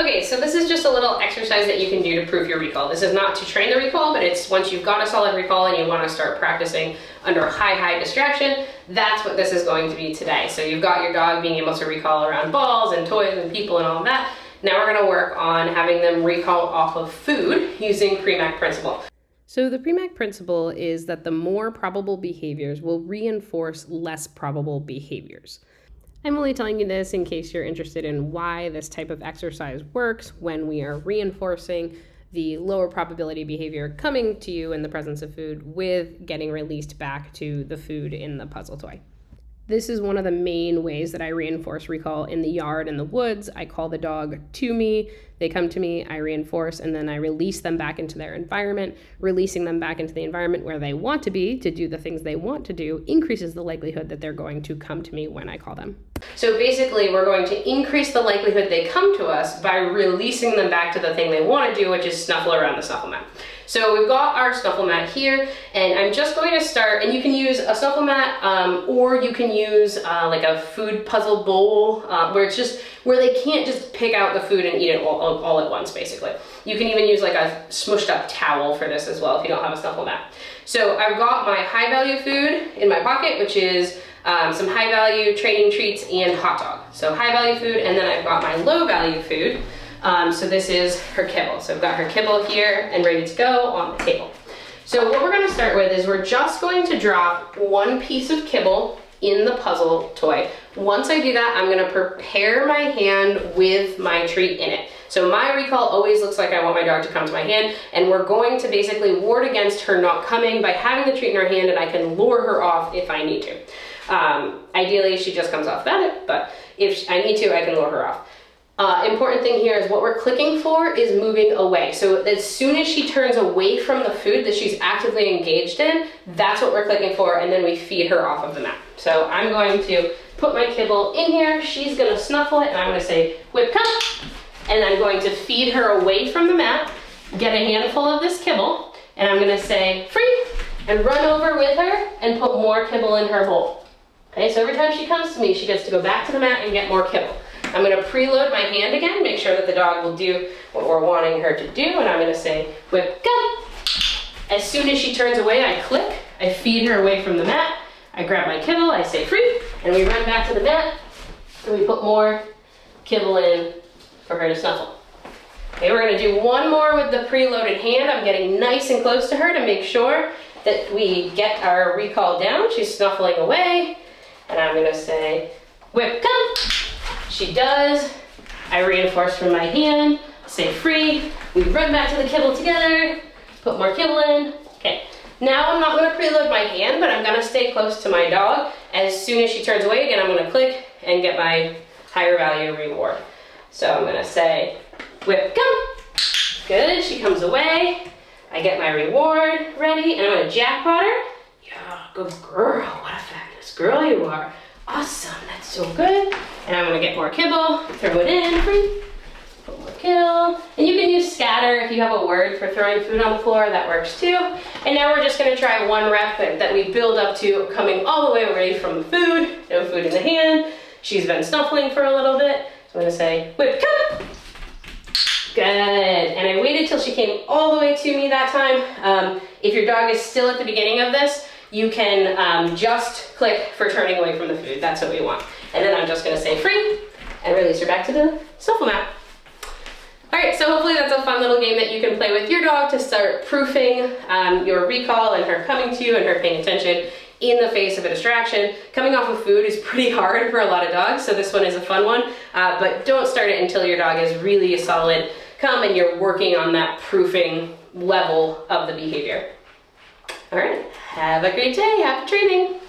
Okay, so this is just a little exercise that you can do to prove your recall. This is not to train the recall, but it's once you've got a solid recall and you want to start practicing under high distraction, that's what this is going to be today. So you've got your dog being able to recall around balls and toys and people and all of that. Now we're going to work on having them recall off of food using Premack principle. So the Premack principle is that the more probable behaviors will reinforce less probable behaviors. I'm only telling you this in case you're interested in why this type of exercise works when we are reinforcing the lower probability behavior coming to you in the presence of food with getting released back to the food in the puzzle toy. This is one of the main ways that I reinforce recall in the yard and the woods. I call the dog to me, they come to me, I reinforce, and then I release them back into their environment. Releasing them back into the environment where they want to be to do the things they want to do increases the likelihood that they're going to come to me when I call them. So basically, we're going to increase the likelihood they come to us by releasing them back to the thing they want to do, which is snuffle around the snuffle mat. So we've got our snuffle mat here, and I'm just going to start, and you can use a snuffle mat, or you can use like a food puzzle bowl, where it's just, where they can't just pick out the food and eat it all at once, basically. You can even use like a smushed up towel for this as well if you don't have a snuffle mat. So I've got my high value food in my pocket, which is some high value training treats and hot dog. So high value food, and then I've got my low value food. So this is her kibble. So I've got her kibble here and ready to go on the table. So what we're going to start with is we're just going to drop one piece of kibble in the puzzle toy. Once I do that, I'm going to prepare my hand with my treat in it. So my recall always looks like I want my dog to come to my hand, and we're going to basically ward against her not coming by having the treat in her hand, and I can lure her off if I need to. Ideally, she just comes off without it, but if I need to, I can lure her off. Important thing here is what we're clicking for is moving away. So as soon as she turns away from the food that she's actively engaged in, that's what we're clicking for, and then we feed her off of the mat. So I'm going to put my kibble in here, she's gonna snuffle it, and I'm gonna say, whip, come, and I'm going to feed her away from the mat, get a handful of this kibble, and I'm gonna say, free, and run over with her and put more kibble in her bowl. Okay, so every time she comes to me, she gets to go back to the mat and get more kibble. I'm going to preload my hand again, make sure that the dog will do what we're wanting her to do, and I'm going to say, whip, go. As soon as she turns away, I click, I feed her away from the mat, I grab my kibble, I say free, and we run back to the mat, and we put more kibble in for her to snuffle. Okay, we're going to do one more with the preloaded hand. I'm getting nice and close to her to make sure that we get our recall down. She's snuffling away, and I'm going to say, whip, come. She does. I reinforce from my hand, say free. We run back to the kibble together, put more kibble in. Okay, now I'm not gonna preload my hand, but I'm gonna stay close to my dog. As soon as she turns away again, I'm gonna click and get my higher value reward. So I'm gonna say, whip, come. Good, she comes away. I get my reward ready, and I'm gonna jackpot her. Yeah, good girl, what a fabulous girl you are. Awesome, that's so good. And I'm gonna get more kibble, throw it in, free, put more kibble. And you can use scatter if you have a word for throwing food on the floor, that works too. And now we're just gonna try one rep that we build up to coming all the way away from the food, no food in the hand. She's been snuffling for a little bit. So I'm gonna say, whip, come. Good, and I waited till she came all the way to me that time. If your dog is still at the beginning of this, you can just click for turning away from the food. That's what we want. And then I'm just gonna say free and release her back to the snuffle mat. All right, so hopefully that's a fun little game that you can play with your dog to start proofing your recall and her coming to you and her paying attention in the face of a distraction. Coming off of food is pretty hard for a lot of dogs, so this one is a fun one, but don't start it until your dog is really a solid come and you're working on that proofing level of the behavior. All right, have a great day, happy training.